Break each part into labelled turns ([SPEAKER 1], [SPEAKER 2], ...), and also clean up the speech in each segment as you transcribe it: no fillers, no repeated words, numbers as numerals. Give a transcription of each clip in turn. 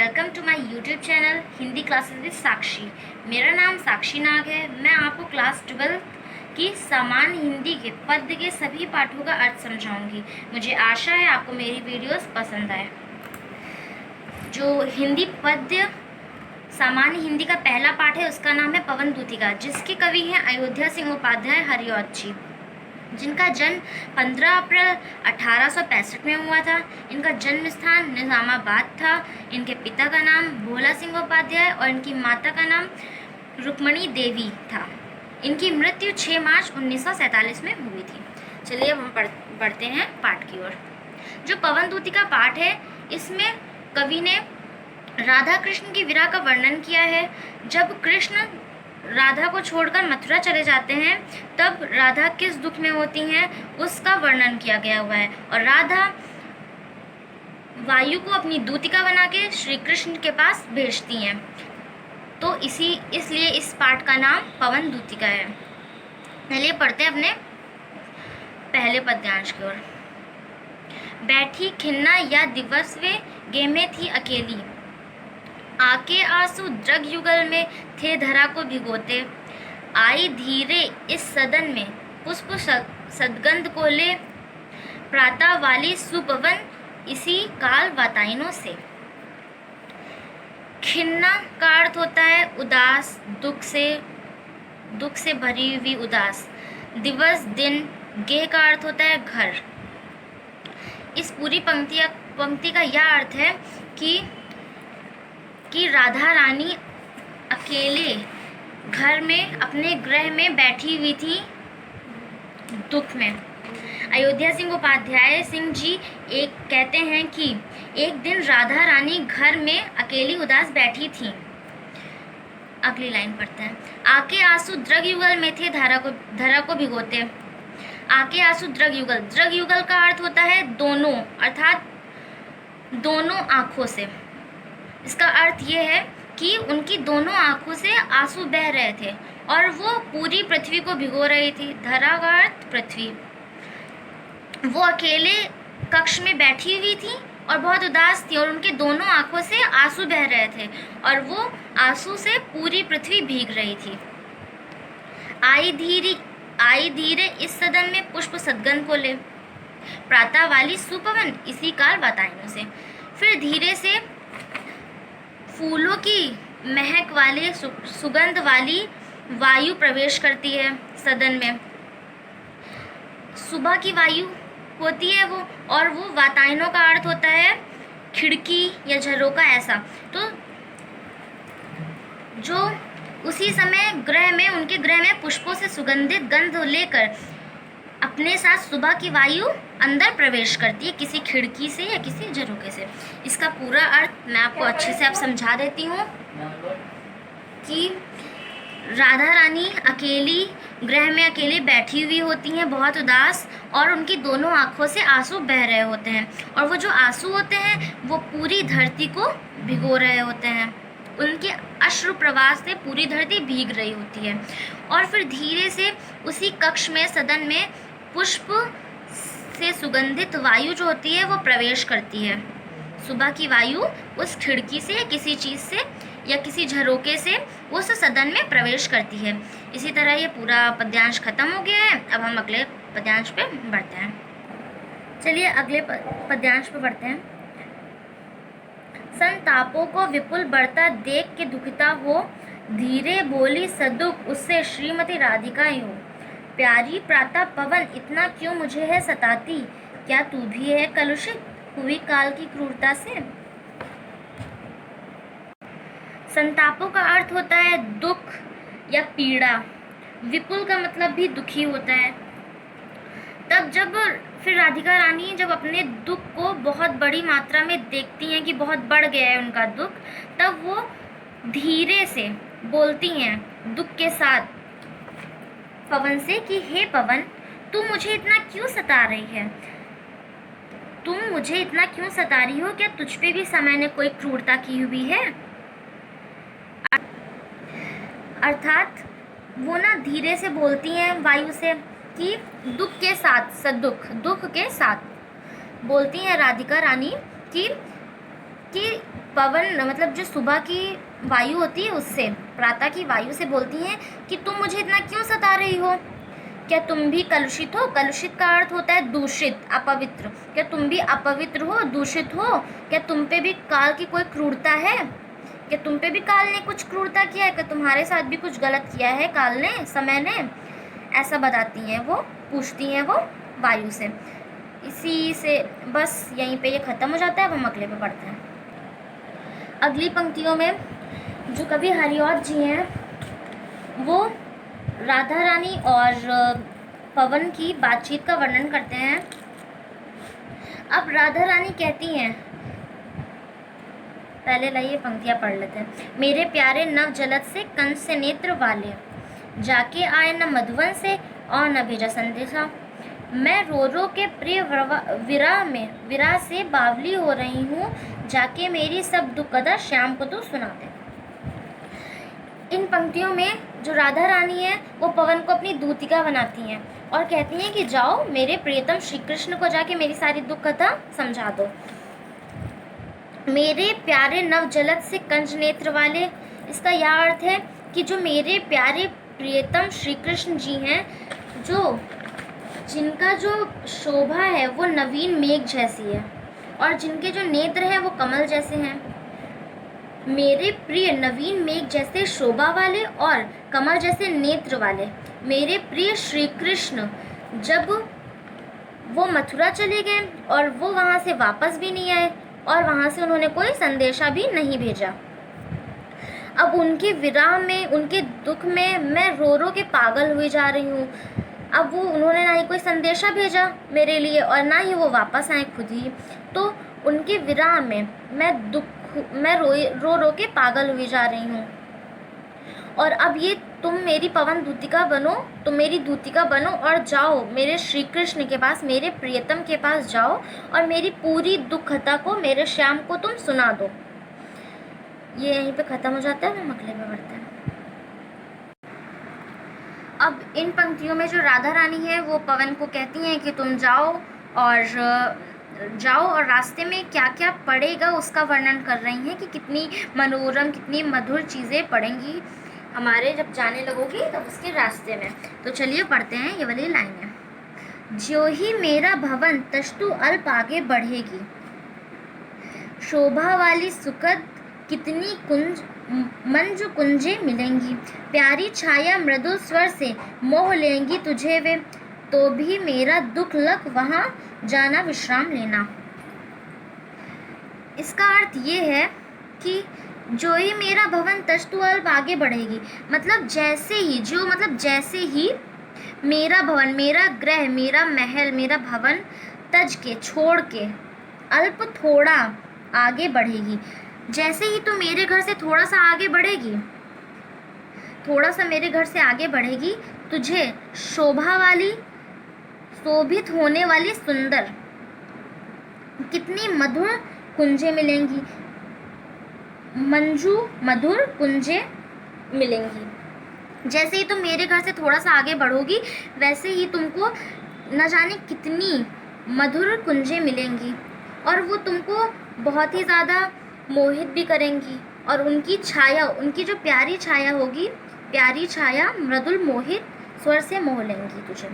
[SPEAKER 1] Welcome to my YouTube channel Hindi classes with Sakshi. मेरा नाम साक्षी नाग है। मैं आपको क्लास 12 की सामान्य हिंदी के पद्य के सभी पाठों का अर्थ समझाऊंगी। मुझे आशा है आपको मेरी वीडियोस पसंद आए। जो हिंदी पद्य सामान्य हिंदी का पहला पाठ है उसका नाम है पवन दूतिका, जिसके कवि हैं अयोध्या सिंह उपाध्याय हरिऔध जी, जिनका जन्म 15 अप्रैल 1865 में हुआ था। इनका जन्म स्थान निजामाबाद था। इनके पिता का नाम भोला सिंह उपाध्याय और इनकी माता का नाम रुक्मणी देवी था। इनकी मृत्यु 6 मार्च 1947 में हुई थी। चलिए हम बढ़ते हैं पाठ की ओर। जो पवन दूतिका पाठ है, इसमें कवि ने राधा कृष्ण की विरह का वर्णन किया है। जब कृष्ण राधा को छोड़कर मथुरा चले जाते हैं तब राधा किस दुख में होती हैं उसका वर्णन किया गया हुआ है। और राधा वायु को अपनी दूतिका बना के श्री कृष्ण के पास भेजती हैं। तो इसलिए इस पाठ का नाम पवन दूतिका है। चलिए पढ़ते हैं अपने पहले पद्यांश की ओर। बैठी खिन्ना या दिवस वे गे में थी अकेली, आके आंसू द्रग युगल में थे धरा को भिगोते, आई धीरे इस सदन में पुष्प सदगंध को ले, प्रातः वाली सुपवन इसी काल वातायनों से। खिन्ना का अर्थ होता है उदास, दुख से भरी हुई उदास। दिवस दिन, गे का अर्थ होता है घर। इस पूरी पंक्ति का यह अर्थ है कि राधा रानी अकेले घर में अपने गृह में बैठी हुई थी दुख में। अयोध्या सिंह उपाध्याय सिंह जी कहते हैं कि एक दिन राधा रानी घर में अकेली उदास बैठी थी। अगली लाइन पढ़ते हैं। आके आंसू द्रग युगल में थे धरा को भिगोते। आके आंसू द्रग युगल का अर्थ होता है दोनों, अर्थात दोनों आँखों से। इसका अर्थ ये है कि उनकी दोनों आँखों से आंसू बह रहे थे और वो पूरी पृथ्वी को भिगो रही थी। धरा का अर्थ पृथ्वी। वो अकेले कक्ष में बैठी हुई थी और बहुत उदास थी और उनके दोनों आँखों से आंसू बह रहे थे और वो आंसू से पूरी पृथ्वी भीग रही थी। आई धीरे इस सदन में पुष्प सदगंध को ले, प्रातः वाली सुपवन इसी काल वातायनों से। फिर धीरे से फूलों की महक वाले सुगंध वाली वायु प्रवेश करती है सदन में। सुबह की वायु होती है वो, और वो वातायनों का अर्थ होता है खिड़की या झरोका ऐसा। तो जो उसी समय उनके गृह में पुष्पों से सुगंधित गंध लेकर अपने साथ सुबह की वायु अंदर प्रवेश करती है, किसी खिड़की से या किसी झरोके से। इसका पूरा अर्थ मैं आपको अच्छे से समझा देती हूँ कि राधा रानी अकेली गृह में अकेले बैठी हुई होती हैं, बहुत उदास, और उनकी दोनों आँखों से आंसू बह रहे होते हैं और वो जो आंसू होते हैं वो पूरी धरती को भिगो रहे होते हैं। उनके अश्रु प्रवाह से पूरी धरती भीग रही होती है। और फिर धीरे से उसी कक्ष में सदन में पुष्प से सुगंधित वायु जो होती है वो प्रवेश करती है। सुबह की वायु उस खिड़की से या किसी चीज़ से या किसी झरोके से उस सदन में प्रवेश करती है। इसी तरह ये पूरा पद्यांश खत्म हो गया है। अब हम अगले पद्यांश पे बढ़ते हैं। चलिए अगले पद्यांश पे बढ़ते हैं। संतापों को विपुल बढ़ता देख के दुखिता हो, धीरे बोली सदुख उससे श्रीमती राधिका हो, प्यारी प्रातः पवन इतना क्यों मुझे है सताती, क्या तू भी है कलुषित हुई काल की क्रूरता से। संतापों का अर्थ होता है दुख या पीड़ा। विपुल का मतलब भी दुखी होता है। तब फिर राधिका रानी जब अपने दुख को बहुत बड़ी मात्रा में देखती हैं कि बहुत बढ़ गया है उनका दुख, तब वो धीरे से बोलती हैं दुख के साथ पवन से कि हे पवन, तू मुझे इतना क्यों सता रही है, तुम मुझे इतना क्यों सता रही हो, क्या तुझ पे भी समय ने कोई क्रूरता की हुई है। अर्थात वो ना धीरे से बोलती हैं वायु से कि दुख के साथ दुख के साथ बोलती हैं राधिका रानी कि पवन मतलब जो सुबह की वायु होती है उससे, प्रातः की वायु से बोलती हैं कि तुम मुझे इतना क्यों सता रही हो? क्या तुम भी कलुषित हो? कलुषित का अर्थ होता है दूषित, अपवित्र। क्या तुम भी अपवित्र हो, दूषित हो? क्या तुम पे भी काल की कोई क्रूरता है? क्या तुम पे भी काल ने कुछ क्रूरता किया है? क्या तुम्हारे साथ भी कुछ गलत किया है काल ने, समय ने? ऐसा बताती हैं वो, पूछती हैं वो वायु से। इसी से बस यहीं पे ये ख़त्म हो जाता है। अब हम अगले पे पढ़ते हैं। अगली पंक्तियों में जो कवि हरिऔध जी हैं वो राधा रानी और पवन की बातचीत का वर्णन करते हैं। अब राधा रानी कहती हैं, पहले लाइए पंक्तियाँ पढ़ लेते हैं। मेरे प्यारे नव जलद से कंस से नेत्र वाले, जाके आए न मधुवन से और न भेजा संदेशा। मैं रो रो के प्रिय विरह से बावली हो रही हूँ, जाके मेरी सब दुख कथा श्याम को तो सुना दे। इन पंक्तियों में जो राधा रानी है वो पवन को अपनी दूतिका बनाती हैं और कहती हैं कि जाओ मेरे प्रियतम श्री कृष्ण को जाके मेरी सारी दुख कथा समझा दो। मेरे प्यारे नव जलद से कंज नेत्र वाले, इसका यह अर्थ है कि जो मेरे प्यारे प्रियतम श्री कृष्ण जी हैं, जो जिनका जो शोभा है वो नवीन मेघ जैसी है और जिनके जो नेत्र हैं वो कमल जैसे हैं। मेरे प्रिय नवीन मेघ जैसे शोभा वाले और कमल जैसे नेत्र वाले मेरे प्रिय श्री कृष्ण, जब वो मथुरा चले गए और वो वहाँ से वापस भी नहीं आए और वहाँ से उन्होंने कोई संदेशा भी नहीं भेजा। अब उनके विरह में, उनके दुख में मैं रो रो के पागल हुई जा रही हूँ। अब वो उन्होंने ना ही कोई संदेशा भेजा मेरे लिए और ना ही वो वापस आए खुद ही, तो उनके विरह में मैं रो रो के पागल हुई जा रही हूँ। और अब ये तुम मेरी पवन दूतिका बनो, तुम मेरी दूतिका बनो और जाओ मेरे श्री कृष्ण के पास, मेरे प्रियतम के पास जाओ और मेरी पूरी दुख कथा को मेरे श्याम को तुम सुना दो। ये यहीं पे ख़त्म हो जाता है। हम अगले में बढ़ते हैं। अब इन पंक्तियों में जो राधा रानी है वो पवन को कहती हैं कि तुम जाओ और रास्ते में क्या क्या पड़ेगा उसका वर्णन कर रही हैं कि कितनी मनोरम, कितनी मधुर चीज़ें पड़ेंगी हमारे जब जाने लगोगी तब उसके रास्ते में। तो चलिए पढ़ते हैं ये वाली लाइनें। ज्यो ही मेरा भवन तस्तु अल्प आगे बढ़ेगी, शोभा वाली सुखद कितनी मंजु कुंजे मिलेंगी, प्यारी छाया मृदुल स्वर से मोह लेंगी तुझे वे, तो भी मेरा दुख लग वहाँ जाना विश्राम लेना। इसका अर्थ ये है कि जो ही मेरा भवन तस्तु अल्प आगे बढ़ेगी, मतलब जैसे ही मेरा भवन, मेरा गृह, मेरा महल, मेरा भवन तज के, छोड़ के अल्प थोड़ा आगे बढ़ेगी। जैसे ही तू मेरे घर से थोड़ा सा आगे बढ़ेगी, थोड़ा सा मेरे घर से आगे बढ़ेगी, तुझे शोभा वाली, शोभित होने वाली सुंदर कितनी मधुर कुंजें मिलेंगी, मंजू मधुर कुंजें मिलेंगी। जैसे ही तुम मेरे घर से थोड़ा सा आगे बढ़ोगी वैसे ही तुमको न जाने कितनी मधुर कुंजें मिलेंगी और वो तुमको बहुत ही ज़्यादा मोहित भी करेंगी और उनकी छाया, उनकी जो प्यारी छाया होगी, प्यारी छाया मृदुल मोहित स्वर से मोह लेंगी तुझे।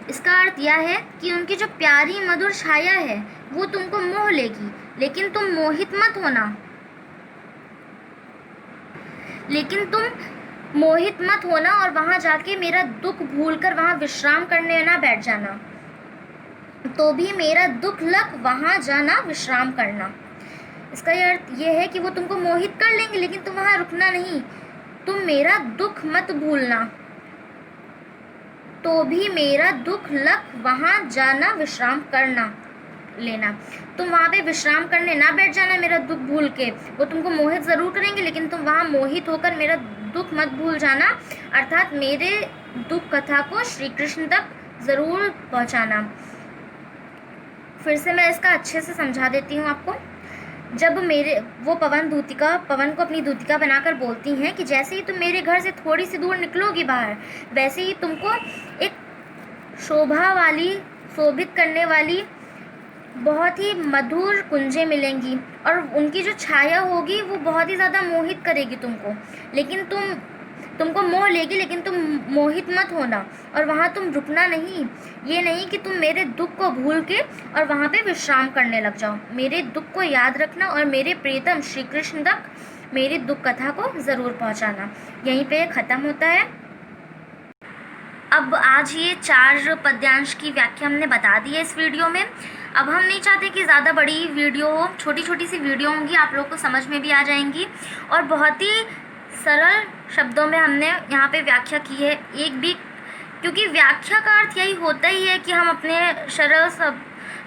[SPEAKER 1] इसका अर्थ यह है कि उनकी जो प्यारी मधुर छाया है वो तुमको मोह लेगी, लेकिन तुम मोहित मत होना, और वहाँ जाके मेरा दुख भूलकर वहाँ विश्राम करने ना बैठ जाना, तो भी मेरा दुख लग वहाँ जाना विश्राम करना। इसका ये अर्थ ये है कि वो तुमको मोहित कर लेंगे लेकिन तुम वहाँ रुकना नहीं, तुम मेरा दुख मत भूलना, तो भी मेरा दुख लग वहाँ जाना विश्राम करना लेना। तुम वहाँ पे विश्राम करने ना बैठ जाना मेरा दुख भूल के, वो तुमको मोहित ज़रूर करेंगे लेकिन तुम वहाँ मोहित होकर मेरा दुख मत भूल जाना, अर्थात मेरे दुख कथा को श्री कृष्ण तक ज़रूर पहुँचाना। फिर से मैं इसका अच्छे से समझा देती हूँ आपको। जब वो पवन को अपनी दूतिका बनाकर बोलती हैं कि जैसे ही तुम मेरे घर से थोड़ी सी दूर निकलोगी बाहर, वैसे ही तुमको एक शोभा वाली, शोभित करने वाली बहुत ही मधुर कुंजें मिलेंगी और उनकी जो छाया होगी वो बहुत ही ज़्यादा मोहित करेगी तुमको, लेकिन तुमको मोह लेगी, लेकिन तुम मोहित मत होना और वहाँ तुम रुकना नहीं। ये नहीं कि तुम मेरे दुख को भूल के और वहाँ पे विश्राम करने लग जाओ। मेरे दुख को याद रखना और मेरे प्रियतम श्री कृष्ण तक मेरी दुख कथा को ज़रूर पहुँचाना। यहीं पे ख़त्म होता है। अब आज ये 4 पद्यांश की व्याख्या हमने बता दी है इस वीडियो में। अब हम नहीं चाहते कि ज़्यादा बड़ी वीडियो हो, छोटी छोटी सी वीडियो होंगी, आप लोग को समझ में भी आ जाएंगी और बहुत ही सरल शब्दों में हमने यहाँ पे व्याख्या की है। एक भी, क्योंकि व्याख्या का अर्थ यही होता ही है कि हम अपने सरल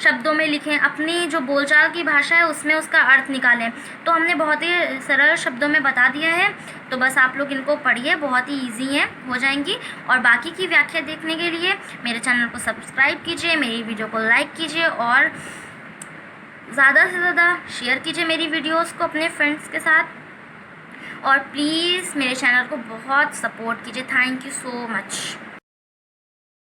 [SPEAKER 1] शब्दों में लिखें, अपनी जो बोलचाल की भाषा है उसमें उसका अर्थ निकालें। तो हमने बहुत ही सरल शब्दों में बता दिया है, तो बस आप लोग इनको पढ़िए, बहुत ही इजी हैं, हो जाएंगी। और बाकी की व्याख्या देखने के लिए मेरे चैनल को सब्सक्राइब कीजिए, मेरी वीडियो को लाइक कीजिए और ज़्यादा से ज़्यादा शेयर कीजिए मेरी वीडियोज़ को अपने फ्रेंड्स के साथ। और प्लीज़ मेरे चैनल को बहुत सपोर्ट कीजिए। Thank you so much.